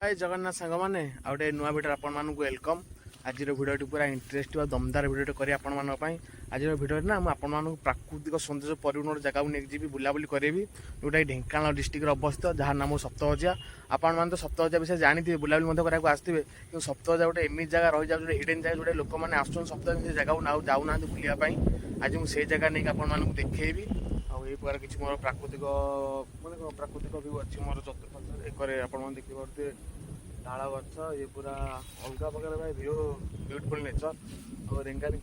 जय जगन्नाथ सांग मैंने आउटे नुआ भिडियो आपण मानक वेलकम। आज भिडियो पूरा इंटरेस्ट दमदार भिडियो करी आपण मानी। आज भिडियो ना मुझे प्राकृतिक सौंदर्य परिपूर्ण जगह को लेकिन जी बुलाबुली करी जोटा ढेंकानाल डिस्ट्रिक्ट अवस्थित जहाँ नाम सप्तशଯ୍ୟା। आपण मैंने तो सप्तशଯ୍ୟା विषय जानते बुलाबुली कराया आसते कि सप्तशଯ୍ୟା गोटे एमती जगह रही जाए हिडन जगह जोटे लोक मैंने आसुन सप्तशଯ୍ୟା से जगह जाऊना बुलापाई। आज मुझे जगह नहीं आपको देखी ये प्रकार किसी मोर प्राकृतिक माने प्राकृतिक व्यू अच्छी मोर चतुर्पार्श्व एक देखिए ताल गछ ये पूरा अलग प्रकार भाई व्यू ब्यूटीफुल नेचर और रेंगाली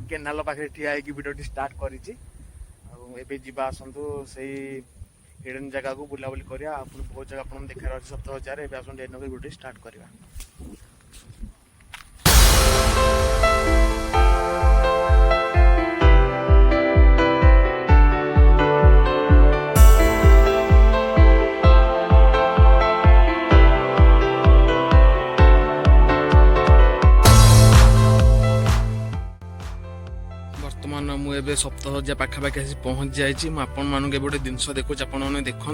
केनाल पाखे ठिया भिडियो स्टार्ट करी आसतु से हिडन जगह को बुलाबुली करा बहुत जगह आप देखार अच्छे सप्तशଯ୍ୟା आसते भिडियो स्टार्ट करवा। बर्तमान मुझे सप्तशଯ୍ୟା पाखापाखि आसी पहुँच जाए आपण मानक गोटे जिनस देखुच आपने देखु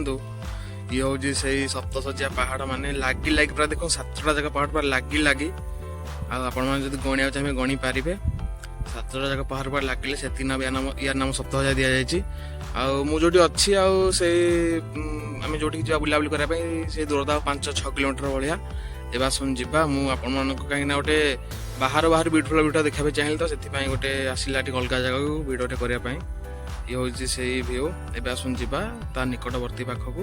ये हूँ से सप्तशଯ୍ୟା पहाड़ माने लगी लगी पूरा देख 7टा जगह पहाड़ पूरा लगी लगी आपड़ी गणिया चाहिए गणी पारे 7टा जगह पहाड़ पूरा लगे से यार नाम सप्तशଯ୍ୟା दि जाए। मुझे अच्छी आम जो बुलाबुली करने दूरता 5-6 किलोमीटर भाया एवं आसन जा मुझे कहीं गोटे बाहर बाहर ब्यूटीफुल भिडियो देखा चाहिए तो से गोटे आसला अलग जगह को भिडियो करने ये हूँ से व्यू एवं आसन जा निकटवर्ती पाखक।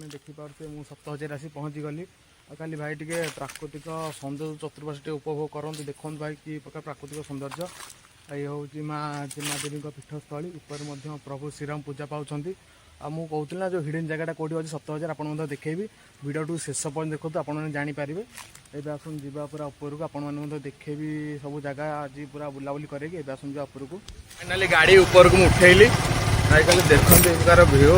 देखिपे मुझे सप्तशଯ୍ୟା आसी पहुँची गली खाली भाई टे प्राकृतिक सौंदर्य चतुर्पार्श्व उपभोग करते देखते भाई कि प्रकार प्राकृतिक सौंदर्य ये हूँ माँ देवी पीठस्थली ऊपर प्रभु श्रीराम पूजा पाँच मुझे कहती ना जो हिडन जगह कौटी अच्छे सप्तशଯ୍ୟା आपको देखेबी भिडियो शेष पर्यटन देखो आपने जापर ये आसन जा पूरा उपरको आपने देखेबी सब जगह आज पूरा बुलाबुली करेगी आसन जा उपरको फाइनाली गाड़ी ऊपर को उठेली खाली देखते तार व्यू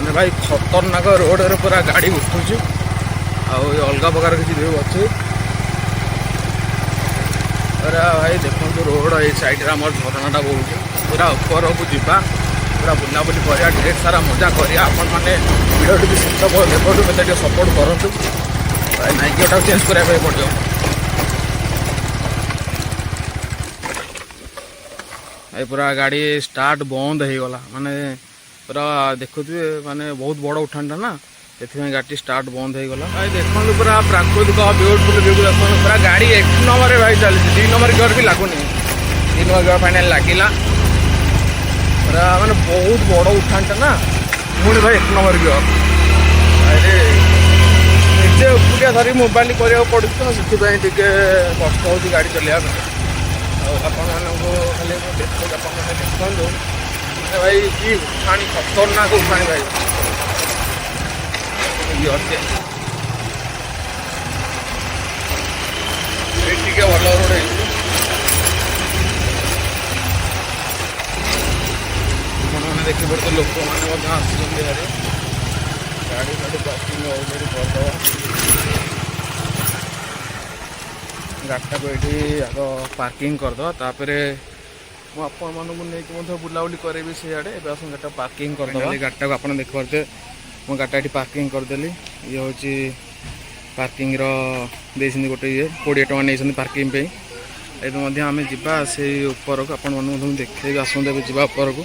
भाई खतरनाक रोड रे पूरा गाड़ी उठुची अलग प्रकार किसी व्यू अच्छे पूरा भाई देखो रोड ये साइड आम झरनाटा बहुत पूरा ऊपर को जा पूरा बुलाबुली करा ढेर सारा मजा करा मैंने भिडियो टी शेष देखो सपोर्ट करूँ नाइक गोटा चेंज कराया पड़ो ये पूरा गाड़ी स्टार्ट बंद हो गला माने पूरा देखुए माने बहुत बड़ उठानटा ना से गाड़ी स्टार्ट बंद हो गला भाई देखो पूरा प्राकृतिक ब्यूटीफुल व्यू देखो पूरा गाड़ी 1 नंबर भाई चलती 2 नंबर गियर भी लगुनि 3 नंबर गियर फाइनाल लगिला पूरा माने बहुत बड़ उठानटा ना पुणी भाई 1 नंबर गियर अरे निजे एकुटिया धरी मोबाइल कराया पड़ू तो से कष्ट हो गाड़ी चलने खाली देखो भाई कि उठाणी खतरनाक उठाणी भाई भल रोड मैंने देखी पड़ते लोक मैंने आसुँच गाड़ी गाड़ी पार्किंग अलरेडी करदे गाड़ीटा को ये आग पार्किंग करदे मुझे बुलाबुली करी सीआड़े आस गाड़ी पार्किंग करदे गाड़ीटा को आप देखते मो गाड़ीटा ये पार्किंग करदेली ये हूँ पार्किंग गोटे ये 20 टଙ୍କା नहीं पार्किंग पे ଏଠି ମଧ୍ୟ ଆମେ ଯିବା ସେଇ ଉପରକୁ ଆପଣମାନଙ୍କୁ ମୁଁ ଦେଖେଇବି। ଆସନ୍ତୁ ଏବେ ଯିବା ଉପରକୁ।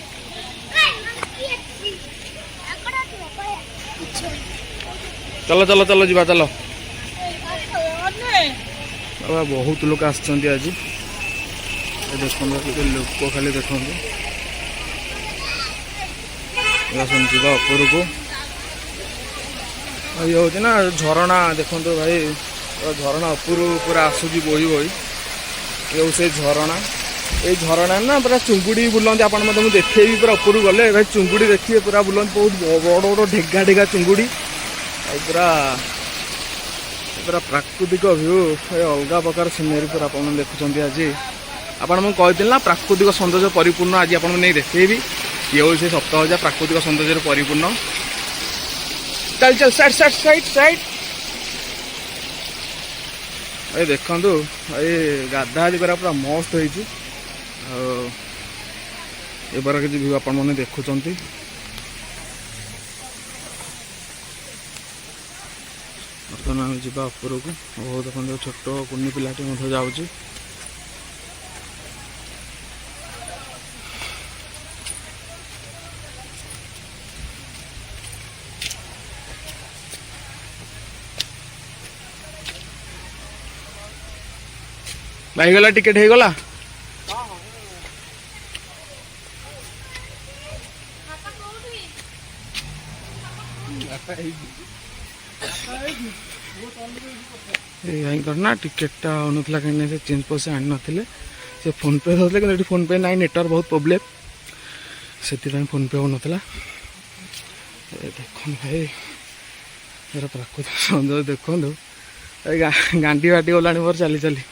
चलो चलो चलो जी चलो बाबा बहुत लोग आसछन्ती आज देखो लोक खाली देखो जा ऊपर को ये हूँ ना झरणा देखो भाई झरणा ऊपर पूरा आसूची बोही बोही ये से झरणा ये झरणा ना पूरा चुंगुड़ी बुलती आप मुझे देखेबी पूरा ऊपर गले भाई चुंगुड़ी देखिए पूरा बुलती बहुत बड़ बड़ ढेगा ढेगा चुंगुड़ी पूरा पूरा प्राकृतिक व्यू अलग प्रकार सीनेरी पूरा आप देखुं आज आपन मुझे ना प्राकृतिक सौंदर्य परिपूर्ण आज आपको नहीं देखेबी ये हूँ से सप्ताह जा प्राकृतिक सौंदर्य परिपूर्ण चल चल साइड साइड साइड साइड ये देखु ये गाधागाधि करा पूरा मस्त होती किसी व्यू आप देखुं बर्तमान आम जा ऊपर को बहुत देखते छोट कुनी पिलाटी जाऊँगी गला टिकेट हो गला ना टिकेटा आनुला कहीं से चेंज पैसा आनी नथिले से फोन पे होते कि फोन पे ना नेटवर्क बहुत प्रोब्लेम से फोन पे होना देख भाई यार प्राकृतिक सौंदर्य देखो गांडी बाटी गला मोर चली चली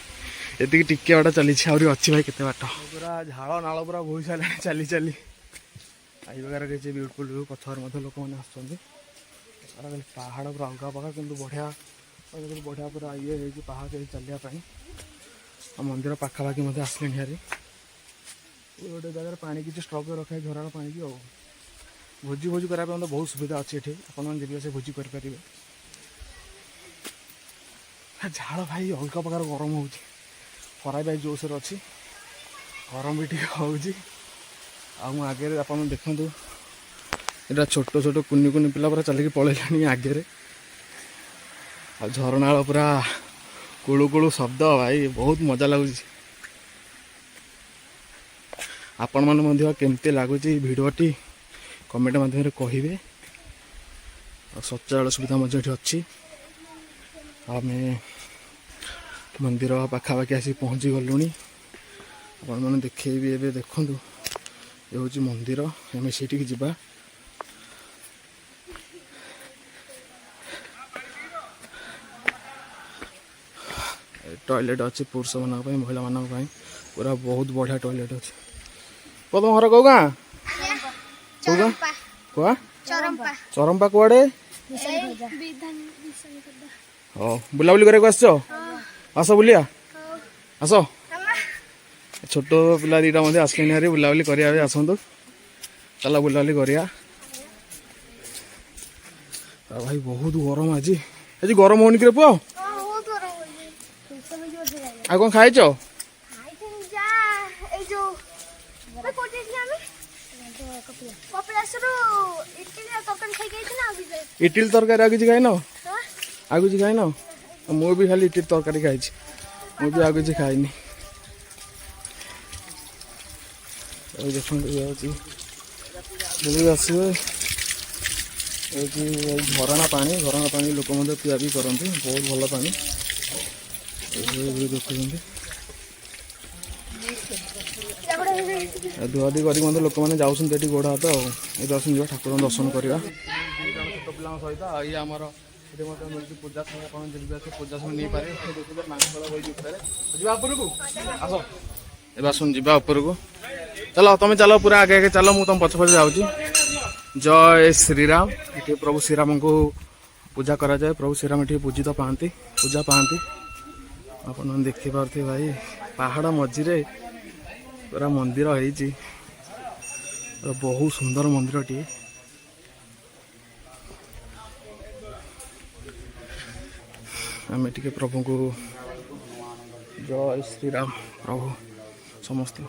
ये टिके बाट चली अच्छी भाई केते बाट पूरा झाड़ नाल पूरा बोही सारा चली चली आई प्रकार किसी ब्यूटीफुल व्यू पथर लोक मैंने आसुँच पहाड़ पूरा अलग प्रकार कि बढ़िया बढ़िया पूरा ये पहाड़ चलिए मंदिर पाखापाखि आसले हारी गोटे जगह पानी किसी स्टक रखे झरार पानी की भोजी भोजी करने बहुत सुविधा अच्छी ये आपने से भोजी करेंगे झाड़ भाई अलग प्रकार गरम हो खरा भी जोशे अच्छी गरम भी टे हो आगे आप देखु यहाँ छोट छोट कुनी कुनी पिला पूरा चलिक पलैलानी आगे झरणा पूरा कुलू कुलू शब्द भाई बहुत मजा लगुच आपण मैंने केमती लगुच भिडटी कमेंट माध्यम कहे शौचालय सुविधा अच्छी आम मंदिर पाखापाखि आसी पहुँची गलुणी आपण मैंने देखेबी ए देखु ये हूँ मंदिर आम से जा टॉयलेट अच्छी पुरुष मान महिला मान पूरा बहुत बढ़िया टॉयलेट अच्छी पदम घर कौ गाँ कौ चरंपा कौड़े हाँ बुलाबुली कर आस बुलिया आस छोट पिला दीटा मध्य आसले हारी बुलाबुली करिया आसतु चला बुलाबुली करिया भाई बहुत गरम आज आज गरम होनी कि पुआ आ कौन खाइच इटिल तरकारी आ किसी खाइन आ किसी खाइन मु भी खाली इटिल तरकारी खाई मुझे आ किसी खाइनी देखो आसवे झरणा पानी लोक पिया भी करते बहुत भल पानी देखुं धुआधुई कर लोक मैंने जाऊँगी गोड़ हाथ दर्शन जा ठाकुर दर्शन करवा छोट पिला सहित ये आमर पूजा पूजा समय नहीं पारे आस आसन जा ऊपर को चलो तुम चलो पूरा आगे आगे चलो मुझे तुम पछ पछ जाऊँगी जय श्रीराम ये प्रभु श्रीराम को पूजा करा जाए प्रभु श्रीराम ये पूजित पाती पूजा पाती आप देखिपे भाई पहाड़ मझीरे पूरा मंदिर है बहुत सुंदर मंदिर टी आम टे प्रभु को जय श्रीराम प्रभु समस्त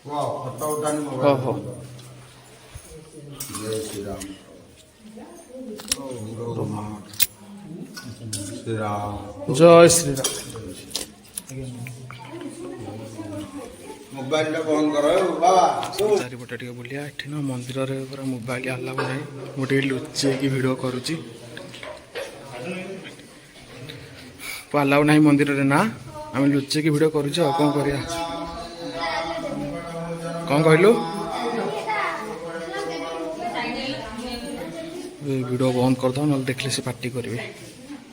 फोटो उठानी मोबाइल जय श्री राम श्री राम जय श्री राम मोबाइल बंद करो बाबा चारिपटे टे बुलिया एठी ना मंदिर रे पूरा मोबाइल अलाउ नाही मोटे लुचे की वीडियो करूची अलाउ नाही मंदिर रे ना आम लुचे की वीडियो करूछ कौन करिया कौन कहलु वीडियो बंद कर दो न देखले से पार्टी करेंगे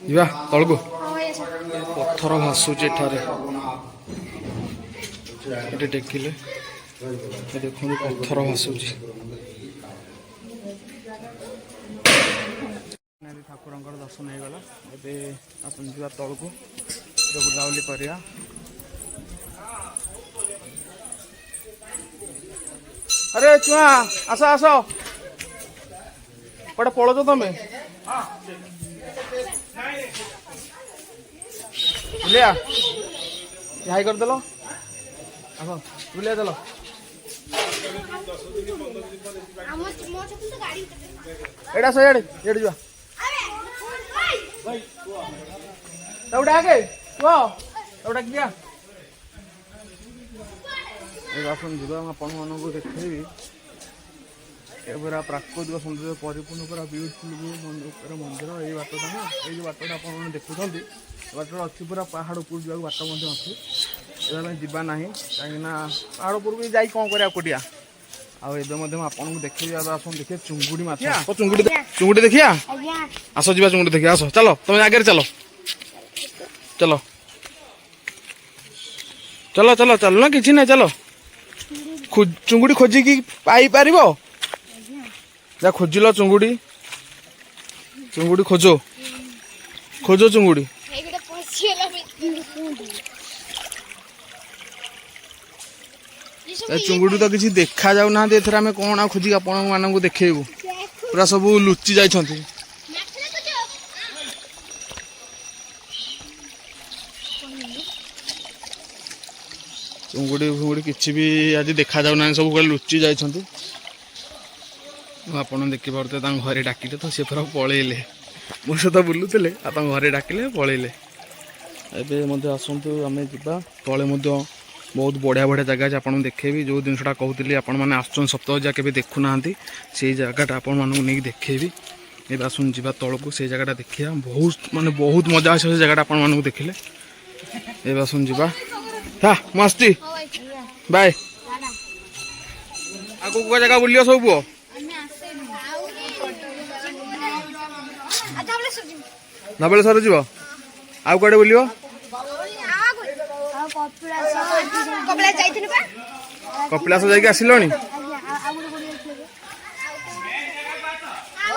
जीवा तलको पत्थर भासुचे एठारे ये टेकिले देखो पत्थर भासुची ठाकुर दर्शन हो गला अपन जीवा तलको बुलाबुली करिया अरे चुआ आस आस कड़े पड़ो तमें बुलिया हाई करदेल आस बुलिया देल एड़ा सो एड़े जा डाके डाक दिया आसन जा आपण मानक देखी पूरा प्राकृतिक सौंदर्य परिपूर्ण पूरा ब्यूटीफुल मंदिर ये बाटा ना ये बाटा आप देखुं बाटर अच्छी पूरा पहाड़ ऊपर जावाक बाट अच्छी जावा ना कहीं पहाड़ ऊपर जा कौन कर कोटिया आगे आपको देखिए आस देखिए चुंगुड़ी माछ चुंगुड़ी देखिया आस जा चुंगुड़ी देखिए आस चलो तुम आगे चलो चलो चलो चलो चलो ना किसी ना चलो चुंगुड़ी खोजिकी पाई पार जा खोजिल चुंगुड़ी चुंगुड़ी खोजो खोजो चुंगुड़ी चुंगुड़ी तो किसी देखा जाऊ ना आम कौन खोजिक आपण मानक देखेबू पूरा सब लुचि जाइछंती चुंगुड़ी फुंगुड़ी किसी भी आज देखा जाऊ ना सब लुचि जाइछंती आप देखिपे घरे डाकिले तो सी पूरा पलैले मो सहित बुलूले घरे डाकिले पलैले एवं आसतु आम जा तले बहुत बढ़िया बढ़िया जगह आप देखेबी जो जिनसा कहती आपने आसन सप्ताह जहाँ के देखुना से जगटा आपण नहीं देखेबी ये आसन जा तलक से जगटा देखिए बहुत माने बहुत मजा आस से जगटा आपण देखिले ये आसन जा हाँ मस्ती बाय आगे जगह बुलियो सब पुओ धबलेश्वर जीव आउ कड़े बुलियो कपिलास जाके आसिलनी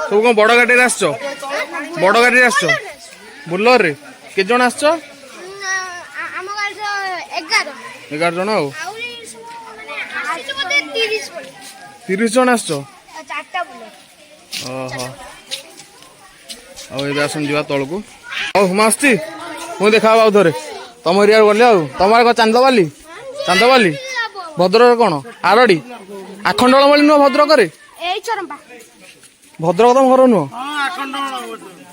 सब कौन बड़ गाड़ी आस बड़ गाड़ी आस बोलर रे के जन आस 11 जन 30 जन आस आसन जा तलक मस्ती मुझे देखा आउ थे तुम एरिया गले तुम चांदवाली चांदवाली भद्रक कौन आरड़ी आखंडलमाली नुह भद्रक भद्रक तुम घर नुह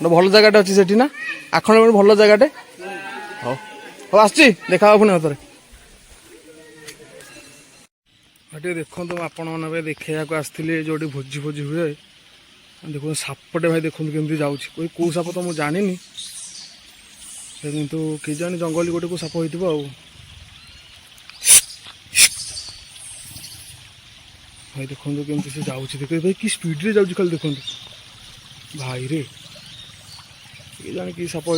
भल जगह अच्छी से ना आखंडलमाली भल जगह हाँ आसची देखा पुणी थे देखो आपण मैंने देखा आसती जो भोजी भोजी हुए देखो सापटे भाई देखो केमती जाऊँ कोई कौ साप तो मुझे जानी किंतु कि जानी जंगल गोटे को साप हो भाई देखो केमती से जाऊँ देख भाई कि स्पीड रे जाऊँ खाली देखो भाई रे कि जाने कि साप हो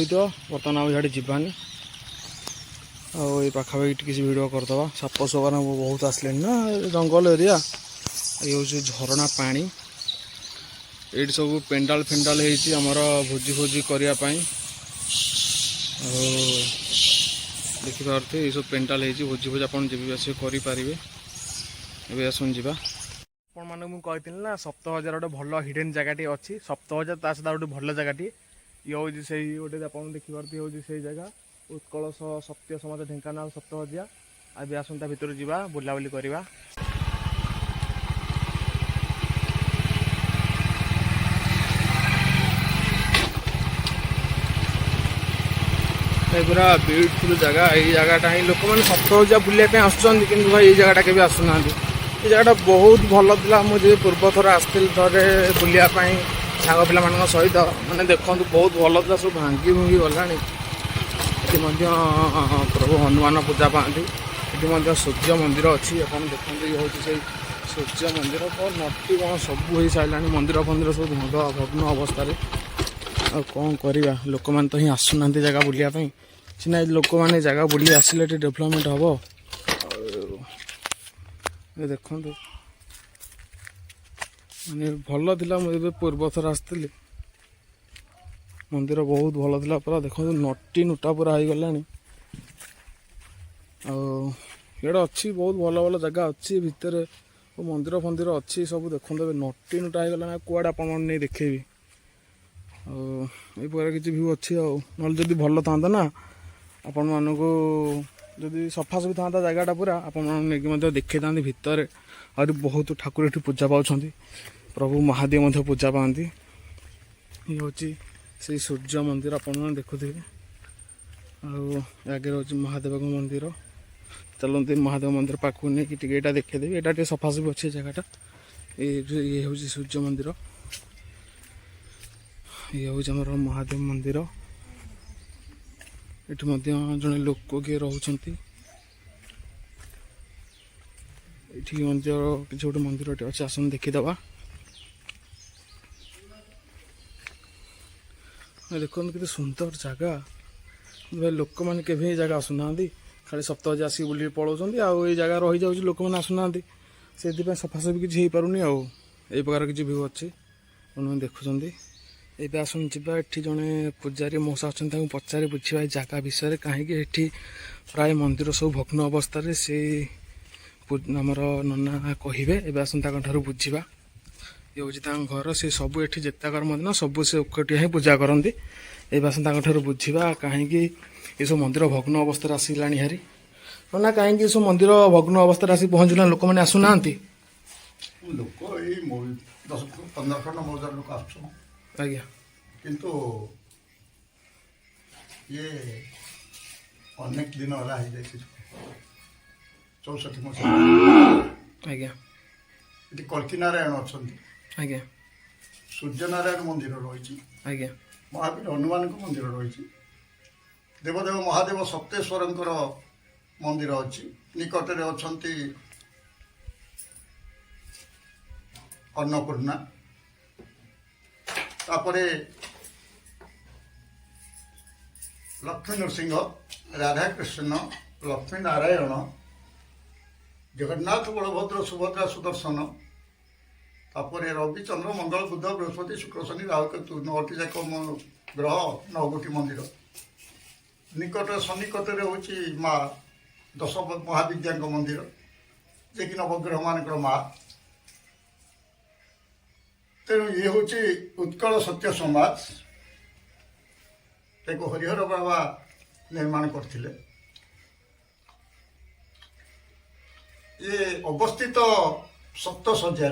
बर्तमान आउ झाड़े जीवानी आखापाखि किसी भिड करदे साप सपान बहुत आसले ना जंगल एरिया ये हूँ झरणा पानी ये सब पेंडाल फेंडाल होती आमर भोजी भोजी करने देखिपे ये सब पेंडाल होती भोजी भोज आप जब करेंगे ए आसन जा आपण मैं कहती ना 7000 गोटे भल हिडेन जगह अच्छी 7000 ता सहित गोटे भल जगह ये हूँ से गोटे आप देखिपे हूँ से जगह उत्कल सत्य समाज ढेंकानाल 7000 आज आसता भितर जा बुलाबुली करवा पूरा ब्यूटीफुल जगह ये जगहटा ही लोक मैंने 7000 बुलाया आसुँच कि भाई ये जगहटा के आसुना ये जगहटा बहुत भल था मुझे पूर्व थर आसती थे बुलायापाई सांग पिला सहित मैंने देखो बहुत भल था सब भांगी भुंगी गला प्रभु हनुमान पूजा पाती ये सूर्य मंदिर अच्छी आप देखते ये हूँ से सूर्य मंदिर तो नटी कौन सब हो सारा मंदिर फंदिर सब भग्न अवस्था कौन करवा लोक मैंने तो ही आसुना जगह बुलायापाई सीना लोक मैंने जगह बुली आसिले डेभलपमेंट हम देखु माने भल था मुझे पूर्व थर आसती मंदिर बहुत भल था पूरा देखो नटी नुटा पूरा हो गला ये अच्छी बहुत भल भल जगह अच्छी भितर मंदिर फंदिर अच्छी सब देखो नटी नुटा हो गला कूड़ा आप नहीं देखेबी ये किसी भ्यू अच्छी ना भल था ना आपण मानक जदि सफासफी था जगहटा पूरा आपन देखी था भितर और बहुत ठाकुर ये पूजा पाँच प्रभु महादेव पूजा पाती ये हूँ से सूर्य मंदिर आप देखुथे आगे हूँ महादेव मंदिर चलते महादेव मंदिर पाखक नहीं कि यहाँ देखेदेवी यहाँ सफासफी अच्छे जगहटा ये हूँ सूर्य मंदिर ये हूँ आम महादेव मंदिर ये जड़े लोक किए रोच मंदिर किसी गोटे मंदिर अच्छे आसन देखीदबा देखो कि सुंदर जगह भाई लोक मैंने के जगह आसुना खाली 7000 आसिक बुल पलाउं आई जगह रही जाऊँ लोक मैंने आसुना से सफासफी किसी हो पारुनी आउ ये प्रकार किसी भ्यू अच्छी मैंने देखुं ये आसन जावा ये जड़े पूजारी मौसा अच्छा पचारि बुझा जगह विषय कहीं प्राय मंदिर सब भग्न अवस्था से आमर नना कहे ए आसन बुझा ये हूँ घर से सब ये जितेकर मंदिर सब से एकाठिया ही पूजा करती ये आसन बुझा कहीं ये सब मंदिर भग्न अवस्था आसला हारी ना कहीं सब मंदिर भग्न अवस्था आसिक पहुँचला लोक मैंने आसुना लोक 10-15 खंड मौजार लोक आज्ञा किंतु ये अनेक दिन है 64 मसीहा आज्ञा ये कल्की नारायण अच्छा आज्ञा सूर्य नारायण मंदिर रही आज्ञा महावीर हनुमान मंदिर रही देवदेव महादेव सप्तेश्वर मंदिर अच्छी निकटरे अच्छा अन्नपूर्णा तापरे लक्ष्मी नृसिंह राधाकृष्ण लक्ष्मी नारायण जगन्नाथ बलभद्र सुभद्रा सुदर्शन तापरे रवि चंद्र मंगल बुध बृहस्पति शुक्र शनि राहु केतु 9टी जाक ग्रह 9 गोटी मंदिर निकट सन्निकटरे हूँ माँ 10 महाविद्या मंदिर जे कि नवग्रह मान माँ तेणु ये हूँ उत्कल सत्य समाज एक हरिहर बाबा निर्माण करते ये अवस्थित सप्तशଯ୍ୟା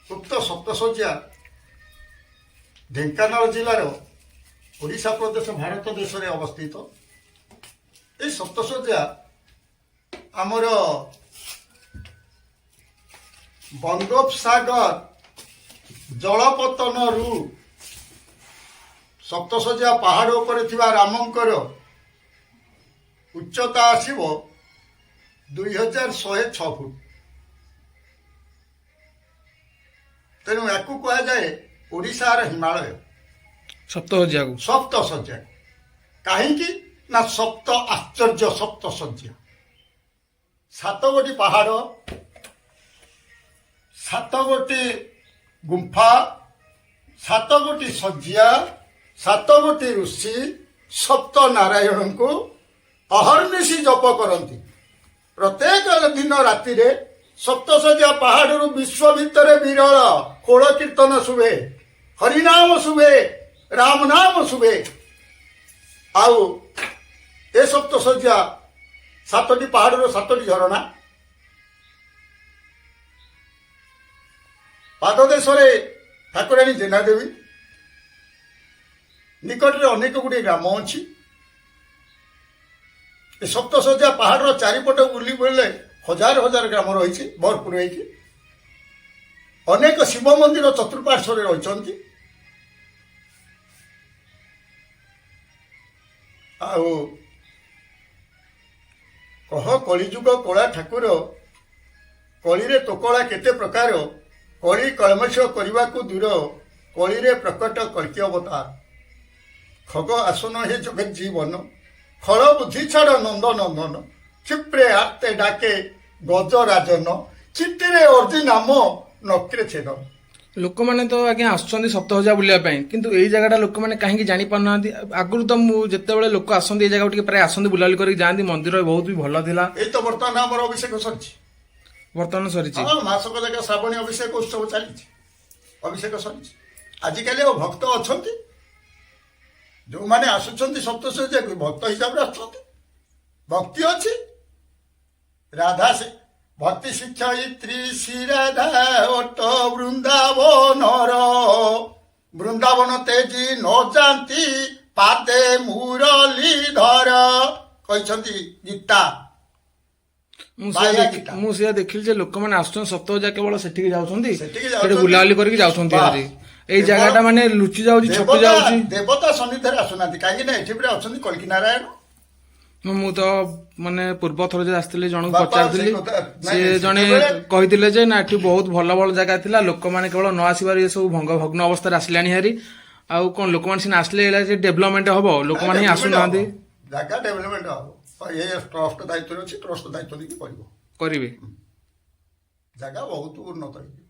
उक्त सप्तशଯ୍ୟା ढेंकानाल जिलार ओडिशा प्रदेश भारत देश में अवस्थित ये सप्तशଯ୍ୟା आमर बंगोपसागर जलपतन रु सप्तशଯ୍ୟା पहाड़ उपर रामंकर उच्चता आसव 2106 फुट तेणु या कह जाए ओडिशार हिमालय सप्तशଯ୍ୟା कहीं ना सप्त आश्चर्य सप्तशଯ୍ୟା 7 गोटी पहाड़ ସାତ ଗୋଟି ଗୁମ୍ଫା, ସାତ ଗୋଟି ଶଯ୍ୟା, ସାତ ଗୋଟି ଋଷି ସପ୍ତ ନାରାୟଣଙ୍କୁ ଅହର୍ନିଶି ଜପ କରନ୍ତି। ପ୍ରତ୍ୟେକ ଦିନ ରାତିରେ ସପ୍ତଶଯ୍ୟା ପାହାଡ଼ରୁ ବିଶ୍ୱ ଭିତରେ ବିରଳ ଖୋଳ କୀର୍ତ୍ତନ ଶୁଭେ, ହରିନାମ ଶୁଭେ, ରାମ ନାମ ଶୁଭେ। ଆଉ ଏ ସପ୍ତଶଯ୍ୟା ସାତଟି ପାହାଡ଼ର ସାତଟି ଝରଣା, ପାଦଦେଶରେ ଠାକୁରାଣୀ ଜେନାଦେବୀ, ନିକଟରେ ଅନେକ ଗୁଡ଼ିଏ ଗ୍ରାମ ଅଛି। ଏ ସପ୍ତଶଯ୍ୟା ପାହାଡ଼ର ଚାରିପଟ ବୁଲି ବୁଲିଲେ ହଜାର ହଜାର ଗ୍ରାମ ରହିଛି ଭରପୁର ହେଇକି। ଅନେକ ଶିବ ମନ୍ଦିର ଚତୁଃପାର୍ଶ୍ୱରେ ରହିଛନ୍ତି। ଆଉ କହ କଳିଯୁଗ କଳା ଠାକୁର, କଳିରେ ତୋକଳା କେତେ ପ୍ରକାର, କଳି କଳମଶ କରିବାକୁ ଦୂର, କଳିରେ ପ୍ରକଟ କଳ୍କି ଅବତାର। ଖଗ ଆସନ ହେ ଜଗତ ଜୀବନ, ଖଳ ବୁଦ୍ଧି ଛାଡ଼ ନନ୍ଦ ନନ୍ଦନ, କ୍ଷିପ୍ରେ ଆର୍ତେ ଡାକେ ଗଜରାଜନ, ଚିତିରେ ଅର୍ଜି ନାମ ନକ୍ରେ ଛେଦ। ଲୋକମାନେ ତ ଆଜ୍ଞା ଆସୁଛନ୍ତି ସପ୍ତଶଯ୍ୟା ବୁଲିବା ପାଇଁ, କିନ୍ତୁ ଏଇ ଜାଗାଟା ଲୋକମାନେ କାହିଁକି ଜାଣିପାରୁନାହାନ୍ତି? ଆଗରୁ ତ ମୁଁ ଯେତେବେଳେ ଲୋକ ଆସନ୍ତି ଏଇ ଜାଗାକୁ ଟିକେ ପ୍ରାୟ ଆସନ୍ତି, ବୁଲାବୁଲି କରିକି ଯାଆନ୍ତି। ମନ୍ଦିର ବହୁତ ବି ଭଲ ଥିଲା। ଏଇ ତ ବର୍ତ୍ତମାନ ଆମର ଅଭିଷେକ ସରିଛି। ବର୍ତ୍ତମାନ ସରିଛି। ହଁ, ମାସକ ଯାକ ଶ୍ରାବଣୀ ଅଭିଷେକ ଉତ୍ସବ ଚାଲିଛି। ଅଭିଷେକ ସରିଛି। ଆଜିକାଲି ଆଉ ଭକ୍ତ ଅଛନ୍ତି, ଯେଉଁମାନେ ଆସୁଛନ୍ତି ସପ୍ତଶଯ୍ୟାକୁ ଭକ୍ତ ହିସାବରେ ଆସୁଛନ୍ତି। ଭକ୍ତି ଅଛି। ରାଧା ଭକ୍ତି ଶିକ୍ଷୟିତ୍ରୀ ଶ୍ରୀ ରାଧା ଓଟ ବୃନ୍ଦାବନର, ବୃନ୍ଦାବନ ତେଜି ନ ଯାନ୍ତି ପାଦେ ମୁରଲୀଧର କହିଛନ୍ତି ଗୀତା। ମୁଁ ସେଇଆ ଦେଖିଲି ଯେ ଲୋକମାନେ ଆସୁଛନ୍ତି ସପ୍ତଶଯ୍ୟା କେବଳ ସେଠିକି ଯାଉଛନ୍ତି, ସେଠିକି ସେଠି ଯାଉଛନ୍ତି। ବୁଲାବୁଲି କରିକି ଯାଉଛନ୍ତି। ବାସ୍। ଆଜି ଏଇ ଜାଗାଟା ମାନେ ଲୁଚି ଯାଉଛି, ଛପି ଯାଉଛି। ଦେବତା ସନ୍ନିଧିରେ ଆସୁନାହାନ୍ତି, କାହିଁକି ନା ଏଠି ପୁରା ଅଛନ୍ତି କଳ୍କି ନାରାୟଣ। ମୁଁ ତ ମାନେ ପୂର୍ବ ଥର ଯେ ଆସିଥିଲି ଜଣଙ୍କୁ ବାପା, ପଚାରିଥିଲି, ସେଇ କଥା- ନାଇଁ, ସେ ନାଇଁ, ଜଣେ ସେତେବେଳେ- କହିଥିଲେ ଯେ ନା ଏଠି ବହୁତ ଭଲ ଭଲ ଜାଗା ଥିଲା, ଲୋକମାନେ କେବଳ ନ ଆସିବାରୁ ଏ ସବୁ ଭଗ୍ନ ଅବସ୍ଥାରେ ଆସିଲାଣି ହାରି। ଆଉ କଣ ଲୋକମାନେ ସିନା ଆସିଲେ ଡେଭଲପମେଣ୍ଟ ହବ, ଲୋକମାନେ ହିଁ ଆସୁନାହାନ୍ତି। ଜାଗା ଡେଭଲପମେଣ୍ଟ ହବ। ଏ ଟ୍ରଷ୍ଟ ଦାୟିତ୍ୱରେ ଅଛି, ଟ୍ରଷ୍ଟ ଦାୟିତ୍ୱ ନେଇକି କରିବ। କରିବେ। ଜାଗା ବହୁତ ଉନ୍ନତ ହେଇଯିବ।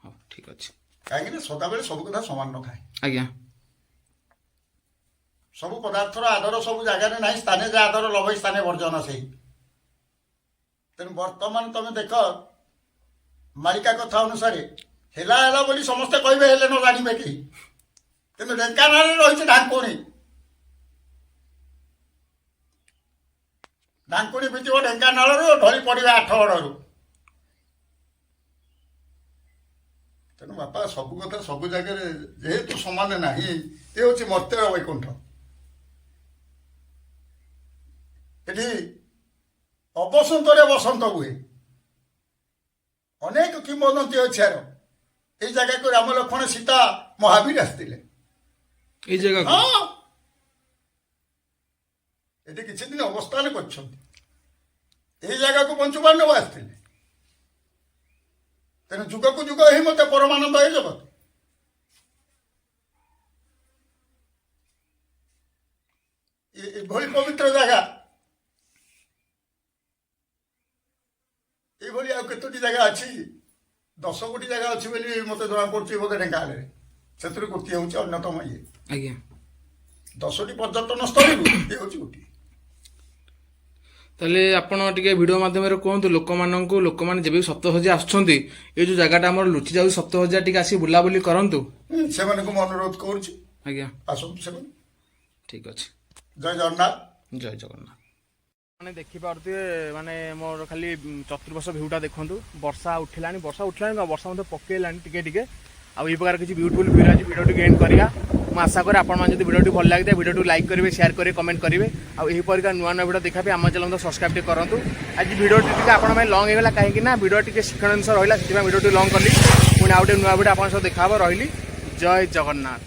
ହଉ ଠିକ ଅଛି କାହିଁକି ନା ସଦାବେଳେ ସବୁ କଥା ସମାନ ନଥାଏ। ଆଜ୍ଞା। ସବୁ ପଦାର୍ଥର ଆଦର ସବୁ ଜାଗାରେ ନାହିଁ। ସ୍ଥାନେ ଯେ ଆଦର ଲଭଇ ସ୍ଥାନେ ବର୍ଜନ ସେଇ। ତେଣୁ ବର୍ତ୍ତମାନ ତମେ ଦେଖ, ମାଳିକା କଥା ଅନୁସାରେ ହେଲା ହେଲା ବୋଲି ସମସ୍ତେ କହିବେ, ହେଲେ ନ ଜାଣିବେ କେହି। କିନ୍ତୁ ଢେଙ୍କାନାଳରେ ରହିଛି ଢାଙ୍କୁଣୀ। ଢାଙ୍କୁଣୀ ପିଟିବ ଢେଙ୍କାନାଳରୁ, ଢଳି ପଡ଼ିବେ ଆଠଗଡ଼ରୁ। ତେଣୁ ବାପା ସବୁ କଥା ସବୁ ଜାଗାରେ ଯେହେତୁ ସମାନ ନାହିଁ, ଏ ହେଉଛି ମର୍ତ୍ତ୍ୟର ବୈକୁଣ୍ଠ। ଏଠି ଅବସନ୍ତରେ ବସନ୍ତ ହୁଏ। ଅନେକ କିମ୍ବଦନ୍ତୀ ଅଛି ଆର। এই ଜାଗାକୁ ରାମ ଲକ୍ଷ୍ମଣ ସୀତା ମହାବୀର ଆସିଥିଲେ। ଏଇ ଜାଗାକୁ ହଁ, ଏଠି କିଛି ଦିନ ଅବସ୍ଥାନ କରିଛନ୍ତି। এই ଜାଗାକୁ ପଞ୍ଚୁ ପାଣ୍ଡବ ଆସିଥିଲେ। ତେଣୁ ଯୁଗକୁ ଯୁଗ ହିଁ ମତେ ପରମାନନ୍ଦ ହେଇ ଜଗତ। ଏଭଳି ପବିତ୍ର ଜାଗା, ଏଇଭଳି ଆଉ କେତୋଟି ଜାଗା ଅଛି? 10 କୋଟି ଜାଗା ଅଛି ବୋଲି ମତେ ଜଣାପଡୁଛି ବୋଧେ ଢେଙ୍କାନାଳରେ। ସେଥିରୁ ଗୋଟିଏ ହେଉଛି ଅନ୍ୟତମ ଇଏ। ଆଜ୍ଞା। 10ଟି ପର୍ଯ୍ୟଟନ ସ୍ଥଳୀରୁ ଇଏ ହେଉଛି ଗୋଟିଏ। ତାହେଲେ ଆପଣ ଟିକେ ଭିଡ଼ିଓ ମାଧ୍ୟମରେ କୁହନ୍ତୁ ଲୋକମାନଙ୍କୁ, ଲୋକମାନେ ଯେବେ ବି ସପ୍ତଶଯ୍ୟା ଆସୁଛନ୍ତି, ଏ ଯୋଉ ଜାଗାଟା ଆମର ଲୁଚି ଯାଉଛି ସପ୍ତଶଯ୍ୟା, ଟିକେ ଆସି ବୁଲାବୁଲି କରନ୍ତୁ। ସେମାନଙ୍କୁ ମୁଁ ଅନୁରୋଧ କରୁଛି, ଆଜ୍ଞା ଆସନ୍ତୁ ସେମାନେ। ଠିକ ଅଛି। ଜୟ ଜଗନ୍ନାଥ। ଜୟ ଜଗନ୍ନାଥ। ମାନେ ଦେଖିପାରୁଥିବେ, ମାନେ ମୋର ଖାଲି ଚତୁର୍ପାର୍ଶ୍ୱ ଭିଉଟା ଦେଖନ୍ତୁ। ବର୍ଷା ଉଠିଲାଣି ବର୍ଷା ମଧ୍ୟ ପକେଇଲାଣି ଟିକେ ଟିକେ। ଆଉ এই ପ୍ରକାର କିଛି ବିୟୁଟିଫୁଲ ଭିଉ ଅଛି। ଭିଡ଼ିଓଟିକୁ ଏଣ୍ଡ କରିବା। ମୁଁ ଆଶା କରେ ଆପଣମାନେ ଯଦି ଭିଡ଼ିଓଟି ଭଲ ଲାଗିଥାଏ ଭିଡ଼ିଓଟିକୁ ଲାଇକ୍ କରିବେ, ସେୟାର କରିବେ, କମେଣ୍ଟ କରିବେ। ଆଉ ଏହିପରିକା ନୂଆ ନୂଆ ଭିଡ଼ିଓ ଦେଖିବା ପାଇଁ ଆମ ଚ୍ୟାନେଲକୁ ସବସ୍କ୍ରାଇବ୍ ଟିକେ କରନ୍ତୁ। ଆଜି ଭିଡ଼ିଓଟି ଟିକେ ଆପଣଙ୍କ ପାଇଁ ଲଙ୍ଗ୍ ହେଇଗଲା, କାହିଁକି ନା ଭିଡ଼ିଓ ଟିକେ ଶିକ୍ଷଣ ଜିନିଷ ରହିଲା, ସେଥିପାଇଁ ଭିଡ଼ିଓଟି ଲଙ୍ଗ୍ କଲି। ପୁଣି ଆଉ ଗୋଟେ ନୂଆ ଭିଡ଼ିଓ ଆପଣଙ୍କ ସହ ଦେଖା ହେବ। ରହିଲି, ଜୟ ଜଗନ୍ନାଥ।